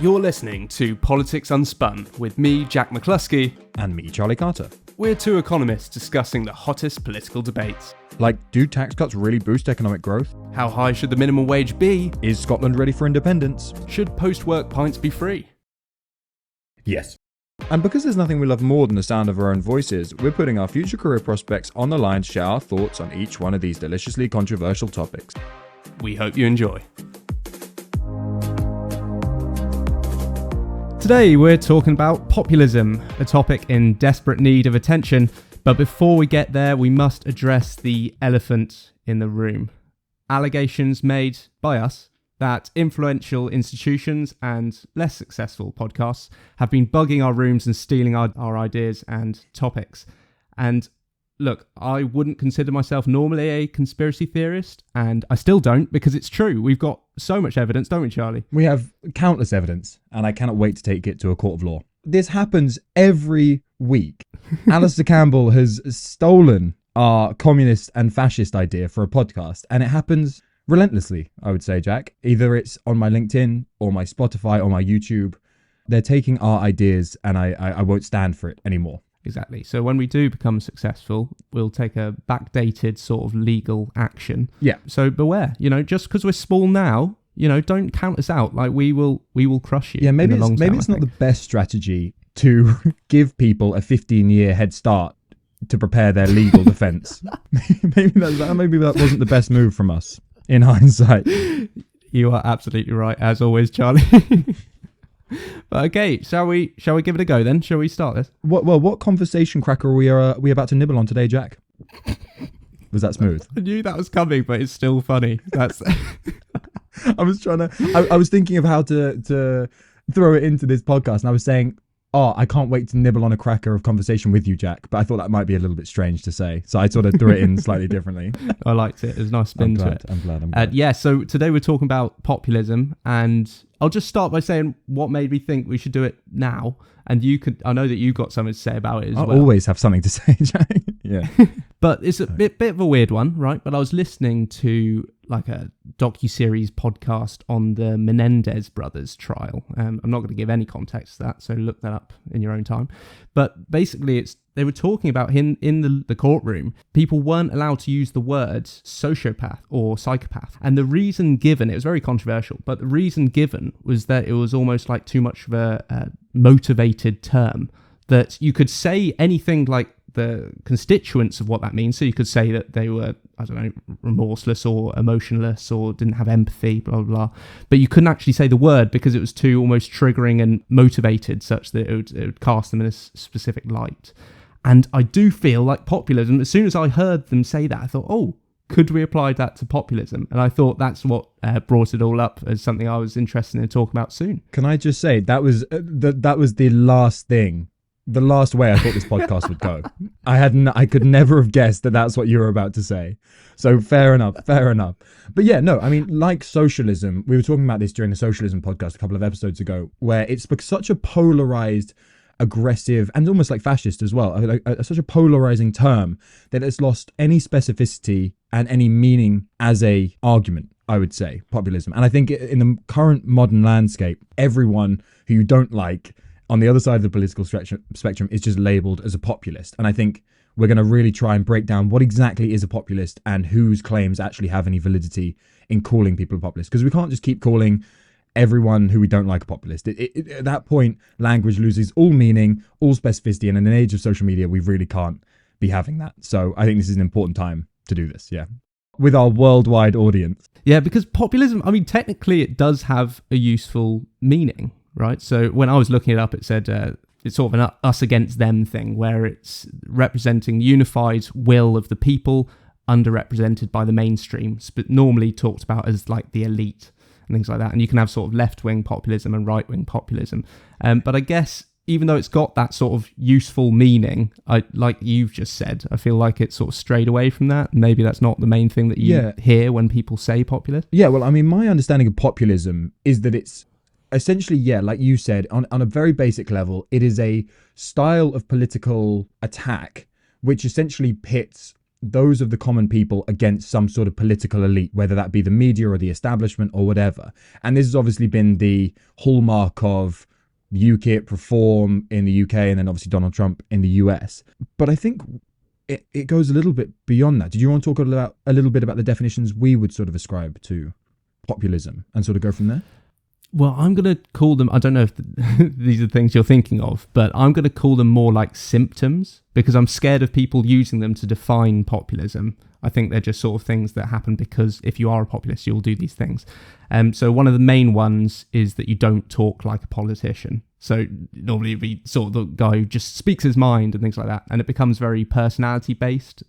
You're listening to Politics Unspun with me, Jack McCluskey. And me, Charlie Carter. We're two economists discussing the hottest political debates. Like, do tax cuts really boost economic growth? How high should the minimum wage be? Is Scotland ready for independence? Should post-work pints be free? Yes. And because there's nothing we love more than the sound of our own voices, we're putting our future career prospects on the line to share our thoughts on each one of these deliciously controversial topics. We hope you enjoy. Today we're talking about populism, a topic in desperate need of attention. But before we get there, we must address the elephant in the room. Allegations made by us that influential institutions and less successful podcasts have been bugging our rooms and stealing our ideas and topics. And look, I wouldn't consider myself normally a conspiracy theorist, and I still don't, because it's true. We've got so much evidence, don't we, Charlie? We have countless evidence, and I cannot wait to take it to a court of law. This happens every week. Alistair Campbell has stolen our communist and fascist idea for a podcast, and it happens relentlessly, I would say, Jack. Either it's on my LinkedIn or my Spotify or my YouTube. They're taking our ideas, and I won't stand for it anymore. Exactly. So when we do become successful, we'll take a backdated sort of legal action. Yeah. So beware, just because we're small now, don't count us out. Like we will crush you. Yeah, maybe in the long term, it's not the best strategy to give people a 15-year head start to prepare their legal defense. maybe that wasn't the best move from us in hindsight. You are absolutely right, as always, Charlie. But okay, shall we give it a go then? Shall we start this? What conversation cracker are we about to nibble on today, Jack? Was that smooth? I knew that was coming, but it's still funny. That's. I was thinking of how to throw it into this podcast, and I was saying, I can't wait to nibble on a cracker of conversation with you, Jack. But I thought that might be a little bit strange to say, so I sort of threw it in slightly differently. I liked it. There's a nice spin to it. I'm glad. Yeah, so today we're talking about populism, and I'll just start by saying what made me think we should do it now. And I know that you got something to say about it as well. I always have something to say, Jack. Yeah. But it's a bit of a weird one, right? But I was listening to like a docuseries podcast on the Menendez brothers trial. I'm not going to give any context to that, so look that up in your own time. But basically, they were talking about in the courtroom, people weren't allowed to use the words sociopath or psychopath. And the reason given, it was very controversial, but the reason given was that it was almost like too much of a motivated term, that you could say anything like the constituents of what that means. So you could say that they were, I don't know, remorseless or emotionless or didn't have empathy, blah, blah, blah. But you couldn't actually say the word because it was too almost triggering and motivated, such that it would cast them in a specific light. And I do feel like populism, as soon as I heard them say that, I thought, could we apply that to populism? And I thought that's what brought it all up as something I was interested in talking about soon. Can I just say, that was the last thing. The last way I thought this podcast would go. I could never have guessed that that's what you were about to say. So fair enough. But yeah, no, I mean, like socialism, we were talking about this during the socialism podcast a couple of episodes ago, where it's such a polarized, aggressive, and almost like fascist as well, such a polarizing term that it's lost any specificity and any meaning as a argument, I would say, populism. And I think in the current modern landscape, everyone who you don't like on the other side of the political spectrum is just labelled as a populist. And I think we're going to really try and break down what exactly is a populist and whose claims actually have any validity in calling people a populist. Because we can't just keep calling everyone who we don't like a populist. At that point, language loses all meaning, all specificity. And in an age of social media, we really can't be having that. So I think this is an important time to do this, yeah, with our worldwide audience. Yeah, because populism, I mean, technically it does have a useful meaning. Right, so when I was looking it up, it said it's sort of an us against them thing, where it's representing the unified will of the people, underrepresented by the mainstream, but normally talked about as like the elite and things like that. And you can have sort of left-wing populism and right-wing populism. But I guess even though it's got that sort of useful meaning, like you've just said, I feel like it's sort of strayed away from that. Maybe that's not the main thing that you hear when people say populist. Yeah, well, I mean, my understanding of populism is that it's essentially, like you said, on a very basic level, it is a style of political attack which essentially pits those of the common people against some sort of political elite, whether that be the media or the establishment or whatever. And this has obviously been the hallmark of UKIP reform in the UK, and then obviously Donald Trump in the US. But I think it goes a little bit beyond that. Did you want to talk a little bit about the definitions we would sort of ascribe to populism and sort of go from there? Well, I'm going to call them, I don't know if these are things you're thinking of, but I'm going to call them more like symptoms, because I'm scared of people using them to define populism. I think they're just sort of things that happen because if you are a populist, you'll do these things. So one of the main ones is that you don't talk like a politician. So normally it'd be sort of the guy who just speaks his mind and things like that. And it becomes very personality based.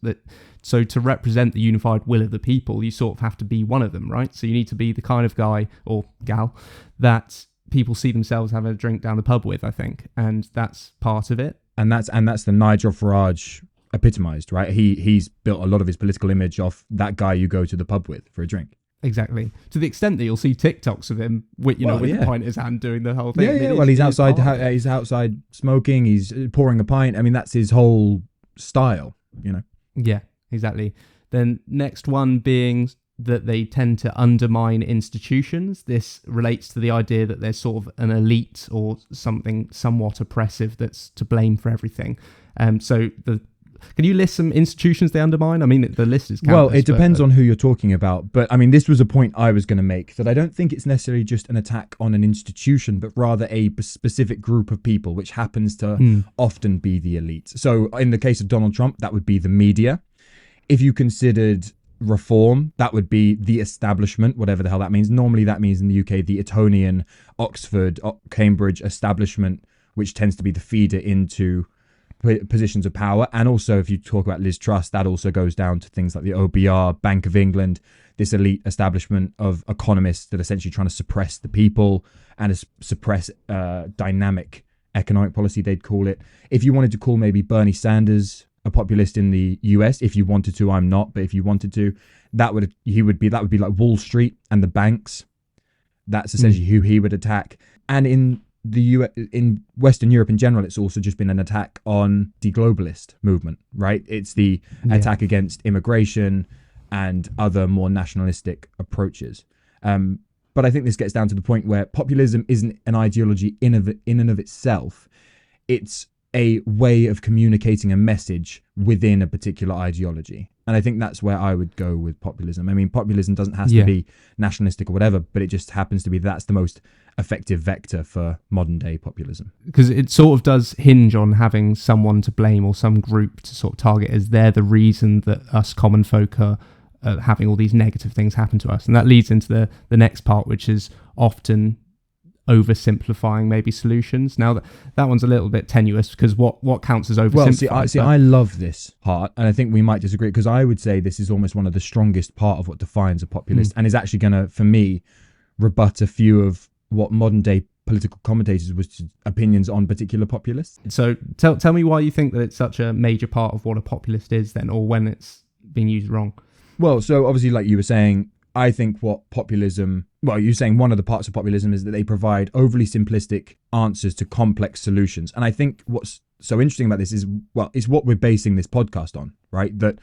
So to represent the unified will of the people, you sort of have to be one of them, right? So you need to be the kind of guy or gal that people see themselves having a drink down the pub with, I think. And that's part of it. And that's the Nigel Farage epitomized, right? He's built a lot of his political image off that guy you go to the pub with for a drink. Exactly. To the extent that you'll see TikToks of him with the pint in his hand doing the whole thing. Yeah. Well, he's outside smoking. He's pouring a pint. I mean, that's his whole style, you know? Yeah, exactly. Then next one being that they tend to undermine institutions. This relates to the idea that there's sort of an elite or something somewhat oppressive that's to blame for everything. Can you list some institutions they undermine? I mean, the list is countless. Well, it depends on who you're talking about. But I mean, this was a point I was going to make, that I don't think it's necessarily just an attack on an institution, but rather a specific group of people, which happens to often be the elite. So in the case of Donald Trump, that would be the media. If you considered reform, that would be the establishment, whatever the hell that means. Normally that means in the UK, the Etonian, Oxford, Cambridge establishment, which tends to be the feeder into positions of power. And also, if you talk about Liz Truss, that also goes down to things like the OBR, Bank of England, this elite establishment of economists that are essentially trying to suppress the people and suppress dynamic economic policy, they'd call it. If you wanted to call maybe Bernie Sanders a populist in the US, if you wanted to, I'm not, but if you wanted to, that would be like Wall Street and the banks. That's essentially who he would attack. And in in Western Europe in general, it's also just been an attack on the globalist movement, right? It's the attack against immigration and other more nationalistic approaches. But I think this gets down to the point where populism isn't an ideology in and of itself. It's a way of communicating a message within a particular ideology. And I think that's where I would go with populism. I mean, populism doesn't have to be nationalistic or whatever, but it just happens to be that's the most effective vector for modern day populism. Because it sort of does hinge on having someone to blame or some group to sort of target as they're the reason that us common folk are having all these negative things happen to us. And that leads into the next part, which is often oversimplifying maybe solutions. Now that one's a little bit tenuous, because what counts as oversimplifying? Well, I love this part, and I think we might disagree, because I would say this is almost one of the strongest part of what defines a populist, and is actually going to, for me, rebut a few of what modern day political commentators was opinions on particular populists. So tell me why you think that it's such a major part of what a populist is then, or when it's being used wrong. Well, so obviously, like you were saying, I think what populism, well, you're saying one of the parts of populism is that they provide overly simplistic answers to complex solutions. And I think what's so interesting about this is, well, it's what we're basing this podcast on, right? That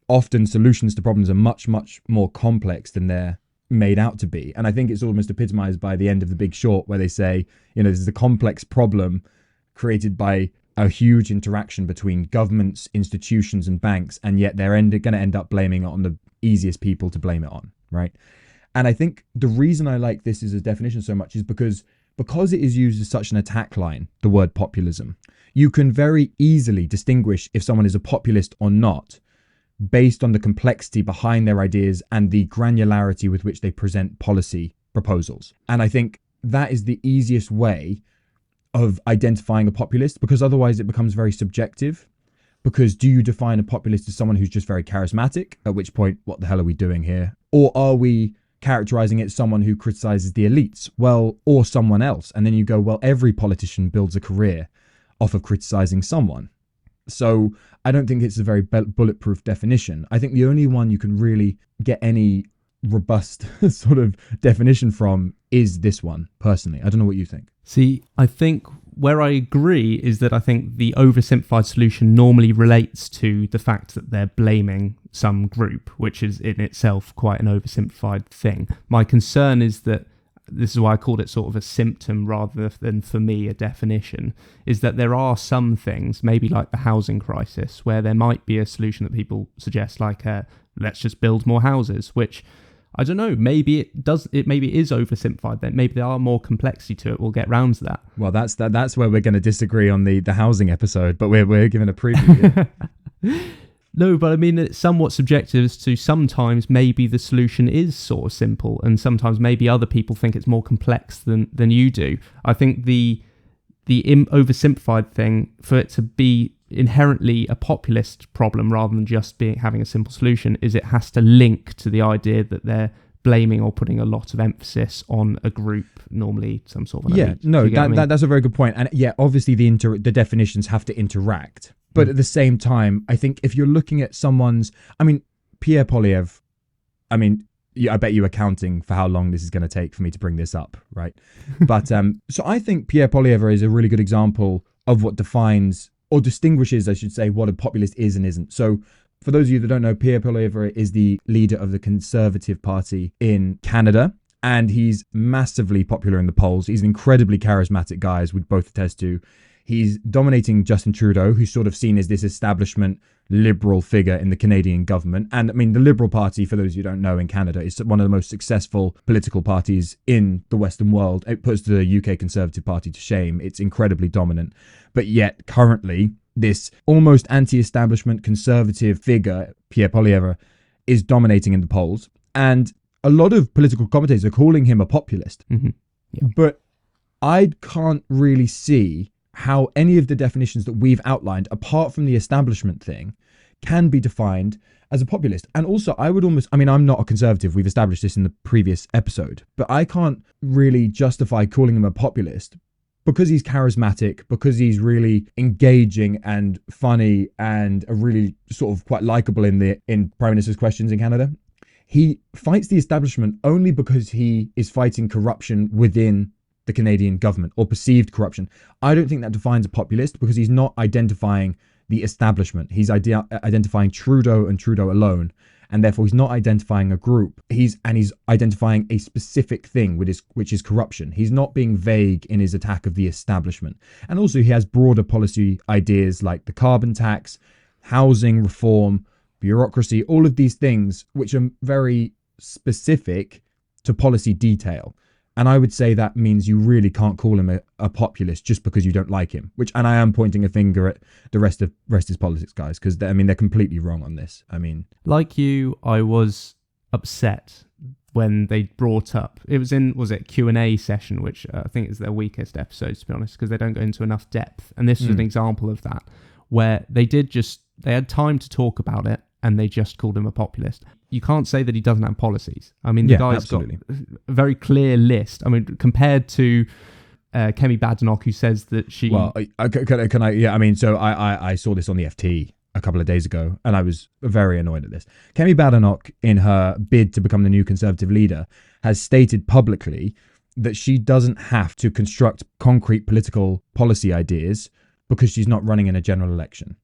often solutions to problems are much, much more complex than they're made out to be. And I think it's almost epitomized by the end of The Big Short, where they say, this is a complex problem created by a huge interaction between governments, institutions, and banks, and yet they're going to end up blaming it on the easiest people to blame it on, right? And I think the reason I like this as a definition so much is because it is used as such an attack line, the word populism. You can very easily distinguish if someone is a populist or not based on the complexity behind their ideas and the granularity with which they present policy proposals. And I think that is the easiest way of identifying a populist, because otherwise it becomes very subjective. Because do you define a populist as someone who's just very charismatic, at which point, what the hell are we doing here? Or are we characterizing it as someone who criticizes the elites? Well, or someone else. And then you go, well, every politician builds a career off of criticizing someone. So I don't think it's a very bulletproof definition. I think the only one you can really get any robust sort of definition from is this one, personally. I don't know what you think. See, I think where I agree is that I think the oversimplified solution normally relates to the fact that they're blaming some group, which is in itself quite an oversimplified thing. My concern is that, this is why I called it sort of a symptom rather than, for me, a definition, is that there are some things, maybe like the housing crisis, where there might be a solution that people suggest, like let's just build more houses, which, I don't know, maybe maybe it is oversimplified then. Maybe there are more complexity to it. We'll get round to that. Well, that's where we're going to disagree on the housing episode, but we're giving a preview here. No, but I mean, it's somewhat subjective as to sometimes maybe the solution is sort of simple, and sometimes maybe other people think it's more complex than you do. I think the oversimplified thing, for it to be inherently a populist problem rather than just having a simple solution, is it has to link to the idea that they're blaming or putting a lot of emphasis on a group, normally some sort of elite. No, that's a very good point. And yeah, obviously the definitions have to interact. But at the same time, I think if you're looking at Pierre Poilievre, I bet you are counting for how long this is going to take for me to bring this up, right? But so I think Pierre Poilievre is a really good example of what defines or distinguishes, I should say, what a populist is and isn't. So for those of you that don't know, Pierre Poilievre is the leader of the Conservative Party in Canada, and he's massively popular in the polls. He's an incredibly charismatic guy, as we'd both attest to. He's dominating Justin Trudeau, who's sort of seen as this establishment liberal figure in the Canadian government. And the Liberal Party, for those who don't know, in Canada, is one of the most successful political parties in the Western world. It puts the UK Conservative Party to shame. It's incredibly dominant. But yet, currently, this almost anti-establishment conservative figure, Pierre Poilievre, is dominating in the polls. And a lot of political commentators are calling him a populist. Mm-hmm. Yeah. But I can't really see how any of the definitions that we've outlined, apart from the establishment thing, can be defined as a populist. And also, I'm not a conservative. We've established this in the previous episode, but I can't really justify calling him a populist because he's charismatic, because he's really engaging and funny and a really sort of quite likable in Prime Minister's Questions in Canada. He fights the establishment only because he is fighting corruption within the Canadian government, or perceived corruption. I don't think that defines a populist, because he's not identifying the establishment. He's identifying Trudeau and Trudeau alone, and therefore he's not identifying a group. He's identifying a specific thing, which is corruption. He's not being vague in his attack of the establishment. And also he has broader policy ideas like the carbon tax, housing reform, bureaucracy, all of these things which are very specific to policy detail. And I would say that means you really can't call him a populist just because you don't like him. And I am pointing a finger at the rest is politics guys, because they're completely wrong on this. Like you, I was upset when they brought up, was it Q&A session, which I think is their weakest episode, to be honest, because they don't go into enough depth. And this was an example of that, where they had time to talk about it, and they just called him a populist. You can't say that he doesn't have policies. The guy's absolutely got a very clear list. Compared to Kemi Badenoch, who says that she... Well, can I... Yeah, so I saw this on the FT a couple of days ago, and I was very annoyed at this. Kemi Badenoch, in her bid to become the new Conservative leader, has stated publicly that she doesn't have to construct concrete political policy ideas because she's not running in a general election.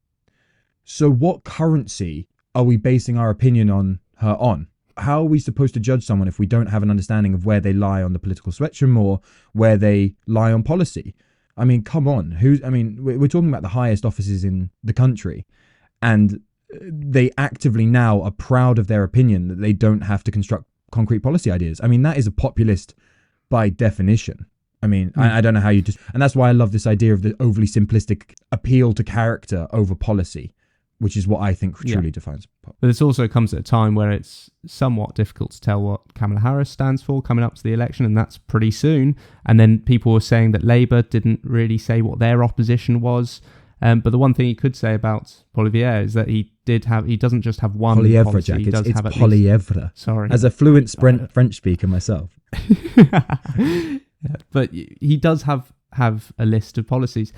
So what currency are we basing our opinion on her on? How are we supposed to judge someone if we don't have an understanding of where they lie on the political spectrum or where they lie on policy? Come on. We're talking about the highest offices in the country, and they actively now are proud of their opinion that they don't have to construct concrete policy ideas. That is a populist by definition. I don't know how you and that's why I love this idea of the overly simplistic appeal to character over policy, which is what I think truly defines pop. But this also comes at a time where it's somewhat difficult to tell what Kamala Harris stands for coming up to the election, and that's pretty soon. And then people were saying that Labour didn't really say what their opposition was. But the one thing you could say about Poilievre is that he doesn't just have one Poilievre, policy. Jack. He does it's have Poilievre. Sorry. As a fluent French speaker myself. But he does have a list of policies.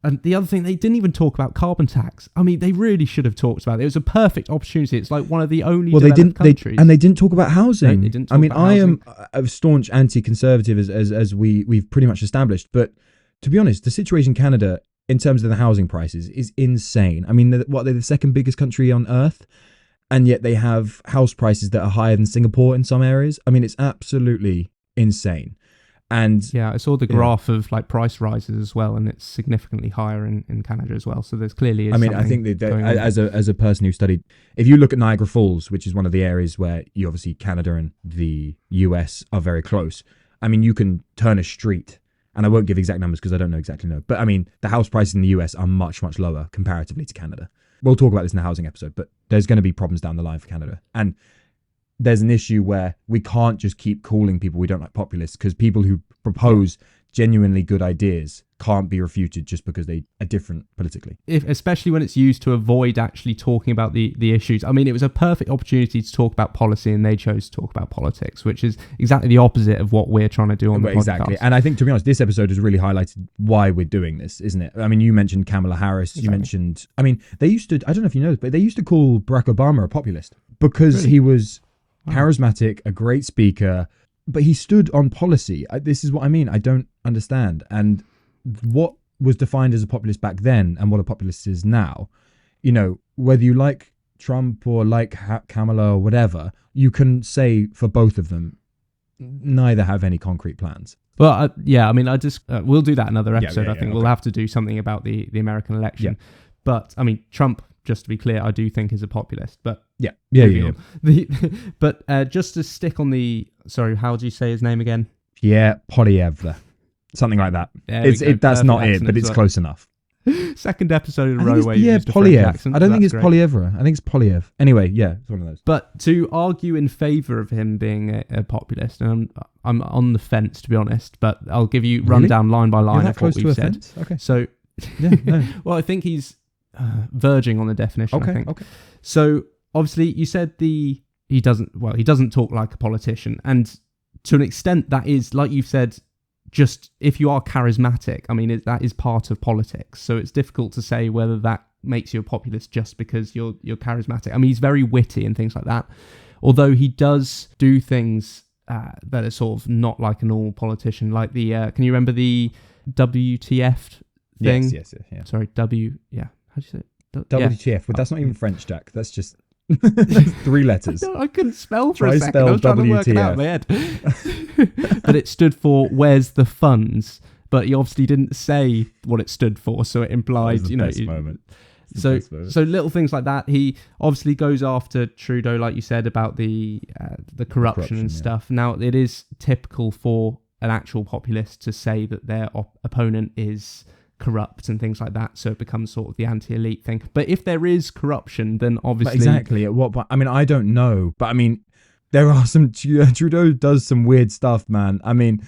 And the other thing, they didn't even talk about carbon tax. They really should have talked about it. It was a perfect opportunity. It's like one of the only developed countries. They didn't talk about housing. No, they didn't talk about I housing. am a staunch anti-conservative, as we've pretty much established. But to be honest, the situation in Canada in terms of the housing prices is insane. I mean, they're the second biggest country on earth, and yet they have house prices that are higher than Singapore in some areas. I mean, it's absolutely insane. And yeah, I saw the graph of like price rises as well, and it's significantly higher in Canada as well. So there's clearly I mean, I think that as a person who studied, if you look at Niagara Falls, which is one of the areas where you obviously Canada and the US are very close. I mean, you can turn a street, and I won't give exact numbers because I don't know exactly but I mean, the house prices in the US are much, much lower comparatively to Canada. We'll talk about this in the housing episode, but there's going to be problems down the line for Canada. And there's an issue where we can't just keep calling people we don't like populists, because people who propose genuinely good ideas can't be refuted just because they are different politically. Especially when it's used to avoid actually talking about the issues. I mean, it was a perfect opportunity to talk about policy, and they chose to talk about politics, which is exactly the opposite of what we're trying to do on the podcast. Exactly. And I think, to be honest, this episode has really highlighted why we're doing this, isn't it? I mean, you mentioned Kamala Harris. Exactly. You mentioned, I mean, they used to, I don't know if you know this, but they used to call Barack Obama a populist because he was charismatic, a great speaker, but he stood on policy. This is what I mean. I don't understand. And what was defined as a populist back then and what a populist is now, you know, whether you like Trump or like Kamala or whatever, you can say for both of them, neither have any concrete plans. Well, yeah, I mean, I just, we'll do that another episode. I think we'll have to do something about the American election. Yeah. But I mean, Trump, just to be clear, I do think is a populist, but but just to stick on sorry, how do you say his name again? Pierre Poilievre, something like that. That's not it, but it's close enough. Second episode in a row where you used a French accent. I don't think it's Poilievre. I think it's Poilievre. Anyway, yeah, it's one of those. But to argue in favour of him being a populist, and I'm on the fence, to be honest, but I'll give you rundown line by line of what we've said. Okay. So, well, I think he's verging on the definition. I think. Okay. So obviously, you said he doesn't talk like a politician, and to an extent, that is, like you've said, just if you are charismatic. I mean, that is part of politics. So it's difficult to say whether that makes you a populist just because you're charismatic. I mean, he's very witty and things like that. Although he does do things that are sort of not like a normal politician, like the can you remember the WTF thing? Yes. Sorry, how do you say it? WTF, but that's not even French, Jack. That's just 3 letters. I couldn't spell for a second. I was trying to work it out in my head. But it stood for "Where's the funds?" But he obviously didn't say what it stood for, so it implied, moment. So little things like that. He obviously goes after Trudeau, like you said, about the corruption and stuff. Yeah. Now, it is typical for an actual populist to say that their opponent is corrupt and things like that, so it becomes sort of the anti-elite thing. But if there is corruption, then obviously... But exactly, at what point? I mean, I don't know, but I mean, there are some... Trudeau does some weird stuff, man. I mean,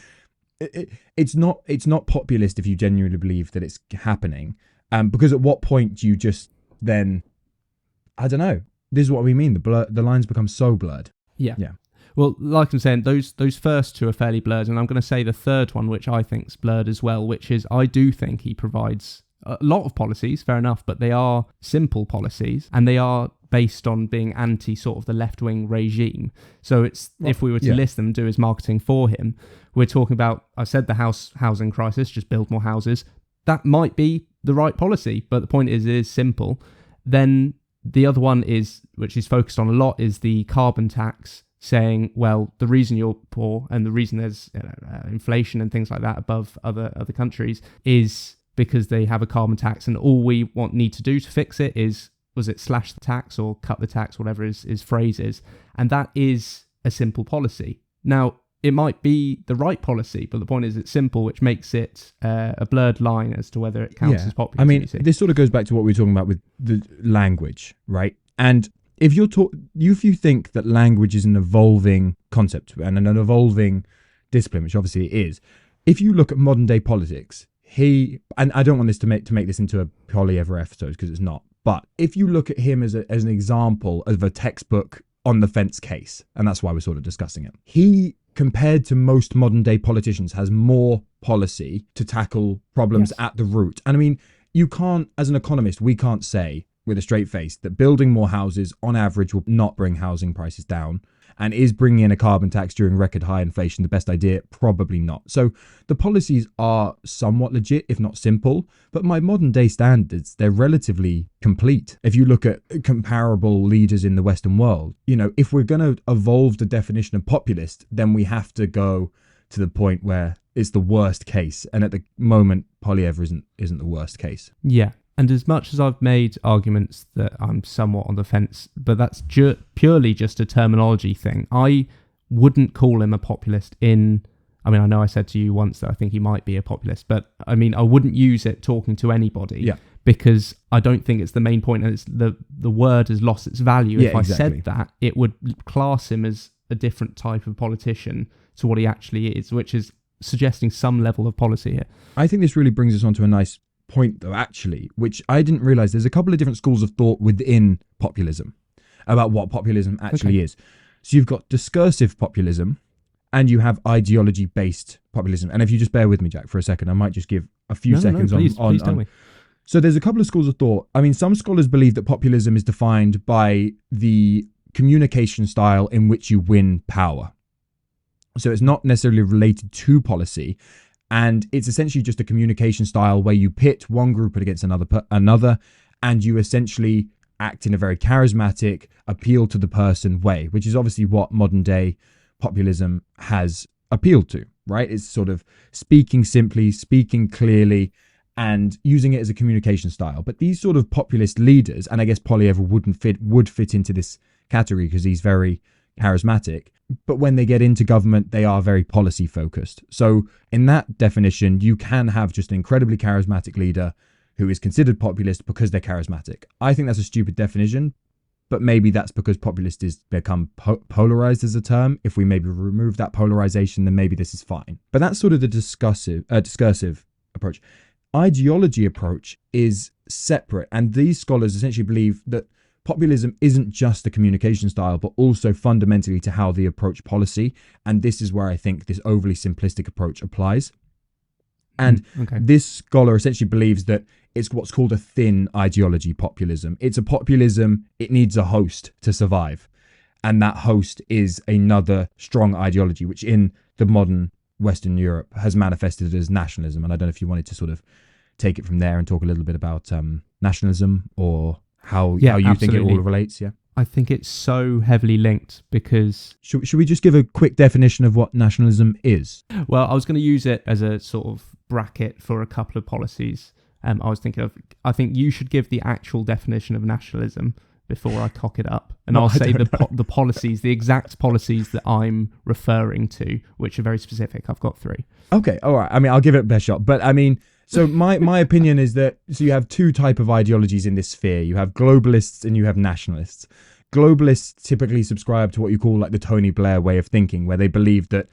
it's not populist if you genuinely believe that it's happening, because at what point do you just then... I don't know. This is what we mean. The lines become so blurred. Yeah. Well, like I'm saying, those first two are fairly blurred, and I'm going to say the third one, which I think is blurred as well, which is I do think he provides a lot of policies, fair enough, but they are simple policies, and they are based on being anti sort of the left-wing regime. So if we were to list them, do his marketing for him, we're talking about, I said the housing crisis, just build more houses. That might be the right policy, but the point is, it is simple. Then the other one is, which is focused on a lot, is the carbon tax, saying, well, the reason you're poor and the reason there's inflation and things like that above other countries is because they have a carbon tax, and all we need to do to fix it is, was it slash the tax or cut the tax, whatever his phrase is, and that is a simple policy. Now, it might be the right policy, but the point is it's simple, which makes it a blurred line as to whether it counts as populism. I mean, this sort of goes back to what we were talking about with the language, right? And if you think that language is an evolving concept and an evolving discipline, which obviously it is, if you look at modern day politics, and I don't want this to make this into a Poilievre episode because it's not, but if you look at him as an example of a textbook on the fence case, and that's why we're sort of discussing it, he, compared to most modern day politicians, has more policy to tackle problems at the root. And I mean, you can't, as an economist, we can't say with a straight face that building more houses on average will not bring housing prices down. And is bringing in a carbon tax during record high inflation the best idea? Probably not. So the policies are somewhat legit, if not simple, but by modern day standards, they're relatively complete. If you look at comparable leaders in the Western world, if we're going to evolve the definition of populist, then we have to go to the point where it's the worst case. And at the moment, Polyev isn't the worst case. Yeah. And as much as I've made arguments that I'm somewhat on the fence, but that's purely just a terminology thing. I wouldn't call him a populist I know I said to you once that I think he might be a populist, but I wouldn't use it talking to anybody because I don't think it's the main point, and it's the word has lost its value. If I said that, it would class him as a different type of politician to what he actually is, which is suggesting some level of policy here. I think this really brings us on to a nice point, though, actually, which I didn't realize. There's a couple of different schools of thought within populism about what populism actually is. So you've got discursive populism and you have ideology-based populism. And if you just bear with me, Jack, for a second, I might just give a few seconds please tell me. So there's a couple of schools of thought. Some scholars believe that populism is defined by the communication style in which you win power. So it's not necessarily related to policy. And it's essentially just a communication style where you pit one group against another, and you essentially act in a very charismatic, appeal to the person way, which is obviously what modern day populism has appealed to, right? It's sort of speaking simply, speaking clearly, and using it as a communication style. But these sort of populist leaders, and I guess Polyev would fit into this category because he's very charismatic, but when they get into government, they are very policy focused. So in that definition, you can have just an incredibly charismatic leader who is considered populist because they're charismatic. I think that's a stupid definition, but maybe that's because populist is become polarized as a term. If we maybe remove that polarization, then maybe this is fine. But that's sort of the discursive approach. Ideology approach is separate, and these scholars essentially believe that populism isn't just a communication style, but also fundamentally to how they approach policy. And this is where I think this overly simplistic approach applies. And this scholar essentially believes that it's what's called a thin ideology populism. It's a populism, it needs a host to survive. And that host is another strong ideology, which in the modern Western Europe has manifested as nationalism. And I don't know if you wanted to sort of take it from there and talk a little bit about nationalism or how you absolutely. think it all relates. I think it's so heavily linked because... Should we just give a quick definition of what nationalism is? Well, I was going to use it as a sort of bracket for a couple of policies. I think you should give the actual definition of nationalism before I cock it up. And I'll say the policies, the exact policies that I'm referring to, which are very specific. I've got 3. Okay, all right. I'll give it a best shot. But so my opinion is that you have 2 type of ideologies in this sphere. You have globalists and you have nationalists. Globalists typically subscribe to what you call like the Tony Blair way of thinking, where they believe that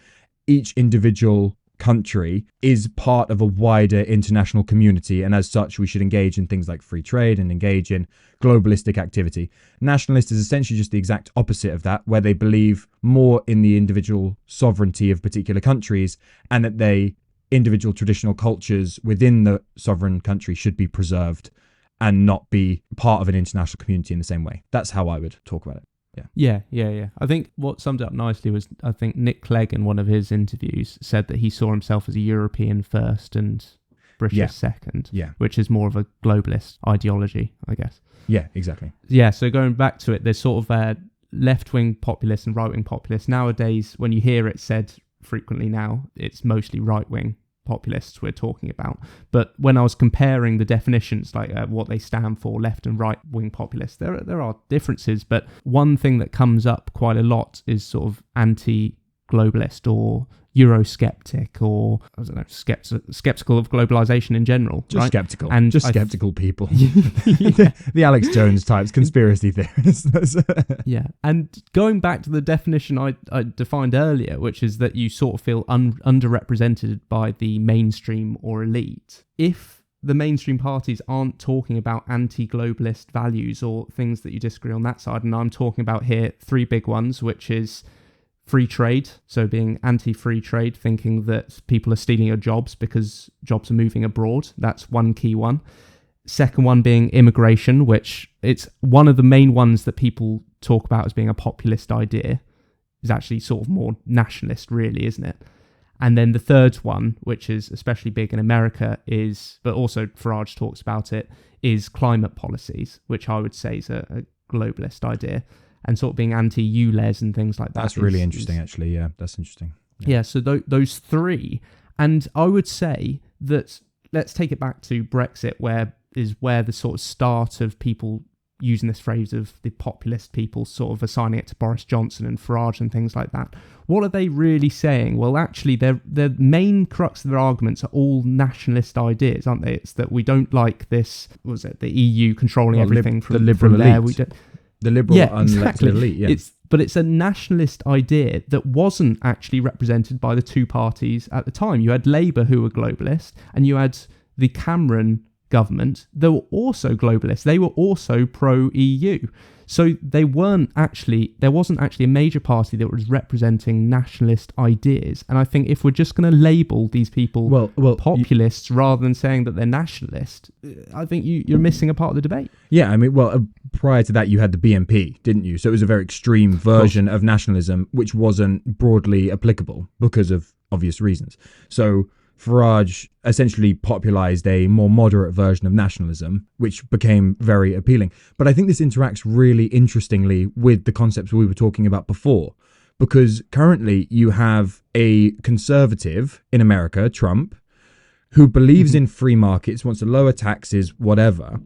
each individual country is part of a wider international community, and as such we should engage in things like free trade and engage in globalistic activity. Nationalist is essentially just the exact opposite of that, where they believe more in the individual sovereignty of particular countries, and that individual traditional cultures within the sovereign country should be preserved and not be part of an international community in the same way. That's how I would talk about it. Yeah. I think what summed it up nicely was, I think Nick Clegg in one of his interviews said that he saw himself as a European first and British second, which is more of a globalist ideology, I guess. Yeah, exactly. Yeah, so going back to it, there's sort of left-wing populists and right-wing populists. Nowadays, when you hear it said frequently now, it's mostly right-wing populists we're talking about. But when I was comparing the definitions, like what they stand for, left and right wing populists, there are differences, but one thing that comes up quite a lot is sort of anti-globalist or Eurosceptic, or I don't know, skeptical of globalization in general. Just right? skeptical. And just skeptical people. The Alex Jones types, conspiracy theorists. Yeah. And going back to the definition I defined earlier, which is that you sort of feel underrepresented by the mainstream or elite. If the mainstream parties aren't talking about anti-globalist values or things that you disagree on that side, and I'm talking about here 3 big ones, which is free trade, so being anti-free trade, thinking that people are stealing your jobs because jobs are moving abroad. That's one key one. Second one being immigration, which it's one of the main ones that people talk about as being a populist idea. is actually sort of more nationalist, really, isn't it? And then the third one, which is especially big in America, but also Farage talks about it, is climate policies, which I would say is a globalist idea, and sort of being anti-ULEZ and things like that. That's really interesting, actually. Yeah, that's interesting. Yeah, so those three. And I would say that, let's take it back to Brexit, where the sort of start of people using this phrase of the populist people, sort of assigning it to Boris Johnson and Farage and things like that. What are they really saying? Well, actually, their main crux of their arguments are all nationalist ideas, aren't they? It's that we don't like this, the EU controlling everything from the liberal there. elite. The liberal unelected elite, yeah. But it's a nationalist idea that wasn't actually represented by the two parties at the time. You had Labour, who were globalist, and you had the Cameron government. They were also globalist. They were also pro-EU. So there wasn't actually a major party that was representing nationalist ideas. And I think if we're just going to label these people populists rather than saying that they're nationalist, I think you're missing a part of the debate. Yeah, I mean, prior to that, you had the BNP, didn't you? So it was a very extreme version of nationalism, which wasn't broadly applicable because of obvious reasons. So Farage essentially popularized a more moderate version of nationalism, which became very appealing. But I think this interacts really interestingly with the concepts we were talking about before, because currently you have a conservative in America, Trump, who believes in free markets, wants to lower taxes, whatever,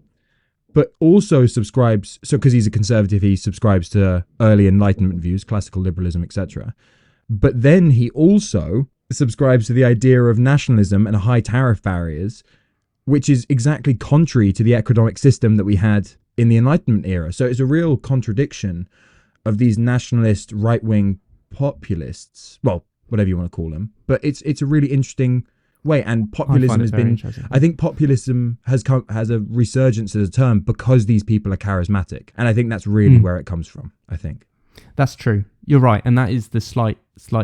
but also subscribes, so because he's a conservative, he subscribes to early Enlightenment views, classical liberalism, etc. But then he also subscribes to the idea of nationalism and high tariff barriers, which is exactly contrary to the economic system that we had in the Enlightenment era. So it's a real contradiction of these nationalist right-wing populists, well, whatever you want to call them. But it's a really interesting way, and populism has been, I think populism has a resurgence as a term because these people are charismatic, and I think that's really where it comes from, I think. That's true. You're right. And that is the slight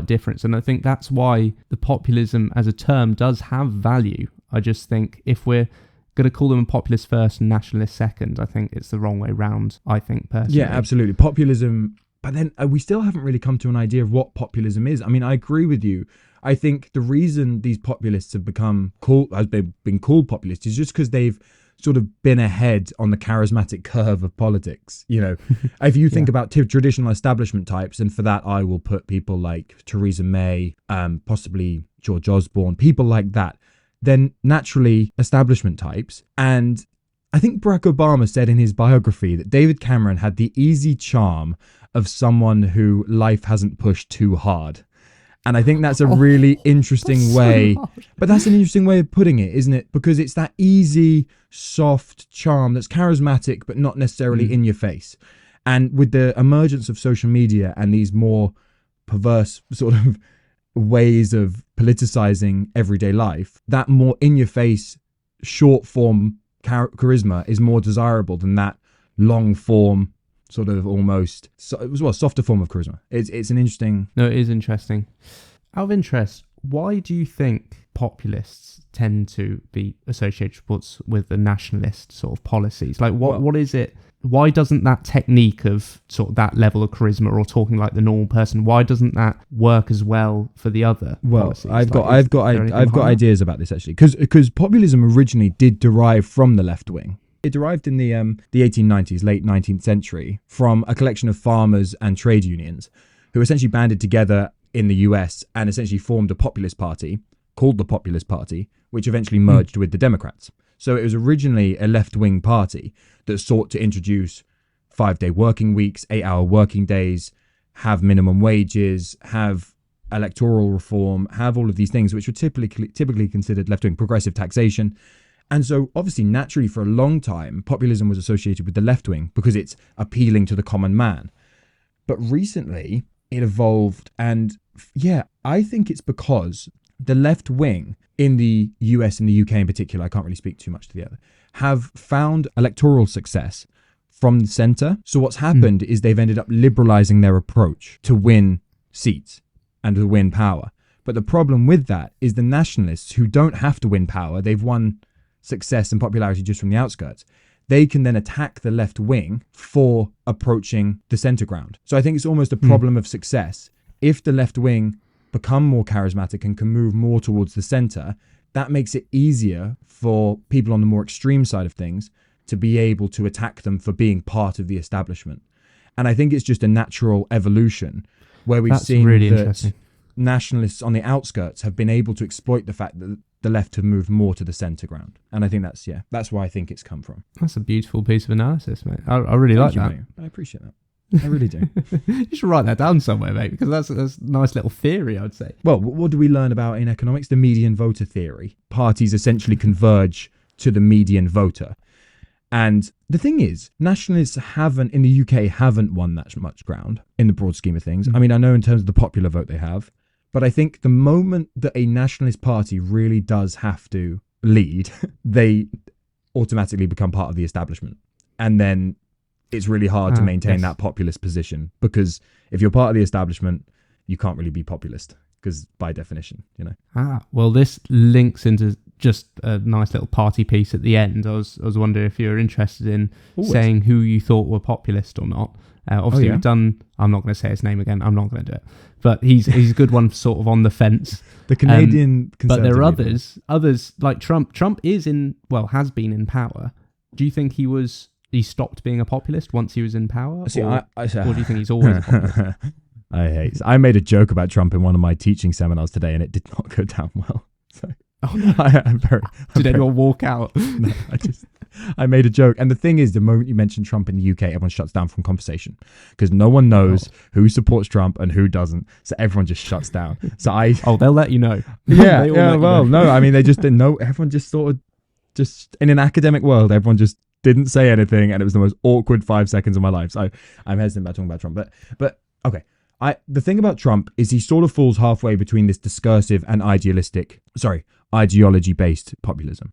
difference. And I think that's why the populism as a term does have value. I just think if we're going to call them a populist first and nationalist second, I think it's the wrong way round, I think, personally. Yeah, absolutely. Populism. But then we still haven't really come to an idea of what populism is. I mean, I agree with you. I think the reason these populists have been called populists is just because they've sort of been ahead on the charismatic curve of politics. You know, if you think about traditional establishment types, and for that I will put people like Theresa May, possibly George Osborne, people like that, then naturally establishment types. And I think Barack Obama said in his biography that David Cameron had the easy charm of someone who life hasn't pushed too hard. And I think that's a really interesting way, but that's an interesting way of putting it, isn't it? Because it's that easy, soft charm that's charismatic, but not necessarily in your face. And with the emergence of social media and these more perverse sort of ways of politicizing everyday life, that more in your face, short form charisma is more desirable than that long form, sort of almost softer form of charisma. It's an interesting. No, it is interesting. Out of interest, why do you think populists tend to be associated with the nationalist sort of policies? Like, what is it? Why doesn't that technique of sort of that level of charisma or talking like the normal person? Why doesn't that work as well for the other policies? I've got ideas about this actually, because populism originally did derive from the left wing. It derived in the 1890s, late 19th century, from a collection of farmers and trade unions who essentially banded together in the US and essentially formed a populist party called the Populist Party, which eventually merged with the Democrats. So it was originally a left-wing party that sought to introduce 5-day working weeks, 8-hour working days, have minimum wages, have electoral reform, have all of these things which were typically considered left-wing, progressive taxation. And so obviously, naturally, for a long time, populism was associated with the left wing because it's appealing to the common man. But recently it evolved. And yeah, I think it's because the left wing in the US and the UK in particular, I can't really speak too much to the other, have found electoral success from the centre. So what's happened is they've ended up liberalising their approach to win seats and to win power. But the problem with that is the nationalists who don't have to win power, they've won success and popularity just from the outskirts, they can then attack the left wing for approaching the centre ground. So I think it's almost a problem of success if the left wing become more charismatic and can move more towards the center, that makes it easier for people on the more extreme side of things to be able to attack them for being part of the establishment. And I think it's just a natural evolution where we've seen really that interesting. Nationalists on the outskirts have been able to exploit the fact that the left have moved more to the centre ground. And I think that's where I think it's come from. That's a beautiful piece of analysis, mate. I really like that. Mate. I appreciate that. I really do. You should write that down somewhere, mate, because that's a nice little theory, I'd say. Well, what do we learn about in economics? The median voter theory. Parties essentially converge to the median voter. And the thing is, nationalists in the UK haven't won that much ground in the broad scheme of things. I mean, I know in terms of the popular vote they have, but I think the moment that a nationalist party really does have to lead, they automatically become part of the establishment. And then it's really hard to maintain that populist position, because if you're part of the establishment, you can't really be populist, because by definition, you know. Well, this links into just a nice little party piece at the end. I was wondering if you're interested in saying who you thought were populist or not. Obviously, we've done. I'm not going to say his name again. I'm not going to do it. But he's a good one, sort of on the fence. The Canadian Conservative. But there are others like Trump. Trump has been in power. Do you think he stopped being a populist once he was in power? See, or do you think he's always a populist? I made a joke about Trump in one of my teaching seminars today, and it did not go down well. So Did anyone walk out? No, I made a joke. And the thing is, the moment you mention Trump in the UK, everyone shuts down from conversation, because no one knows who supports Trump and who doesn't. So everyone just shuts down. So they'll let you know. Yeah. No, I mean, they just didn't know. Everyone just sort of, just in an academic world, everyone just didn't say anything, and it was the most awkward 5 seconds of my life. So I'm hesitant about talking about Trump, but okay. The thing about Trump is he sort of falls halfway between this discursive and ideology-based populism.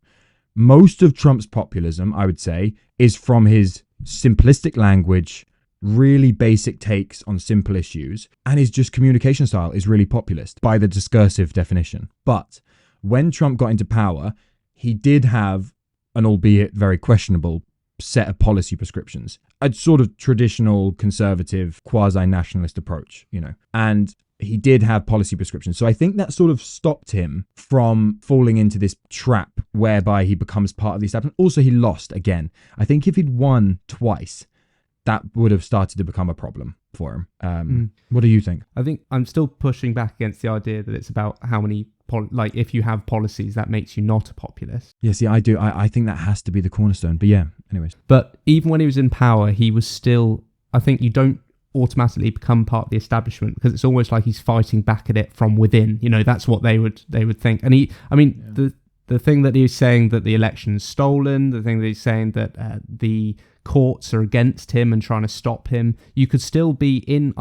Most of Trump's populism, I would say, is from his simplistic language, really basic takes on simple issues, and his just communication style is really populist by the discursive definition. But when Trump got into power, he did have an albeit very questionable set of policy prescriptions, a sort of traditional conservative quasi-nationalist approach, you know, and he did have policy prescriptions. So I think that sort of stopped him from falling into this trap whereby he becomes part of the establishment. Also, he lost again. I think if he'd won twice, that would have started to become a problem for him. What do you think? I think I'm still pushing back against the idea that it's about how many if you have policies, that makes you not a populist. Yeah, see, I do. I think that has to be the cornerstone. But yeah, anyways. But even when he was in power, he was still, I think you don't automatically become part of the establishment, because it's almost like he's fighting back at it from within. You know, that's what they would think. And the thing that he's saying that the election's stolen, the thing that he's saying that the courts are against him and trying to stop him, you could still be in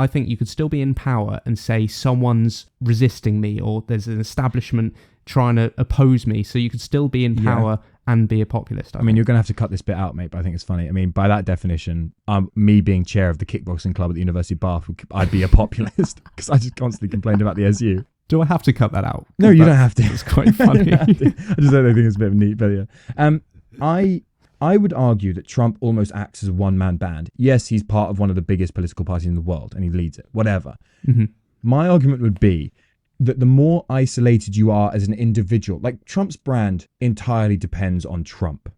power and say someone's resisting me, or there's an establishment trying to oppose me. So you could still be in power and be a populist. I mean, you're going to have to cut this bit out, mate, but I think it's funny. I mean, by that definition, me being chair of the kickboxing club at the University of Bath, I'd be a populist, because I just constantly complained about the SU. Do I have to cut that out? No, you don't have to. It's quite funny. I just don't think it's a bit of neat, but yeah. I would argue that Trump almost acts as a one-man band. Yes, he's part of one of the biggest political parties in the world, and he leads it, whatever. Mm-hmm. My argument would be that the more isolated you are as an individual, like Trump's brand entirely depends on Trump.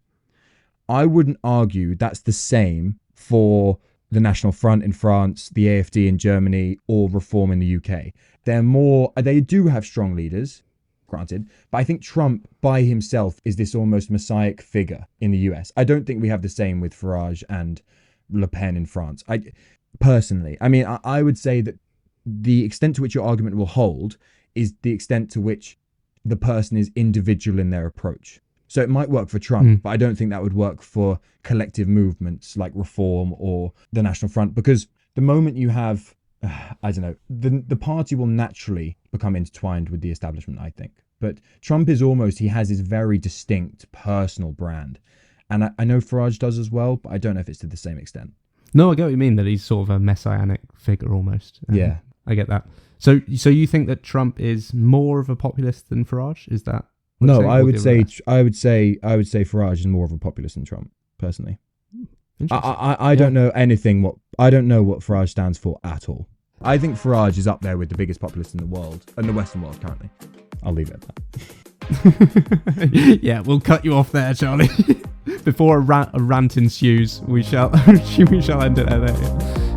I wouldn't argue that's the same for the National Front in France, the AfD in Germany, or Reform in the UK. They do have strong leaders, granted, but I think Trump by himself is this almost messianic figure in the US. I don't think we have the same with Farage and Le Pen in France. I would say that the extent to which your argument will hold is the extent to which the person is individual in their approach. So it might work for Trump, but I don't think that would work for collective movements like Reform or the National Front, because the moment you have, I don't know, the party will naturally become intertwined with the establishment, I think. But Trump he has his very distinct personal brand. And I know Farage does as well, but I don't know if it's to the same extent. No, I get what you mean, that he's sort of a messianic figure almost. Yeah. I get that. So you think that Trump is more of a populist than Farage? Is that? No, I would say Farage is more of a populist than Trump, personally. I don't know what Farage stands for at all. I think Farage is up there with the biggest populist in the world, in the Western world currently. I'll leave it at that. Yeah, we'll cut you off there, Charlie. Before a rant ensues, we shall end it there.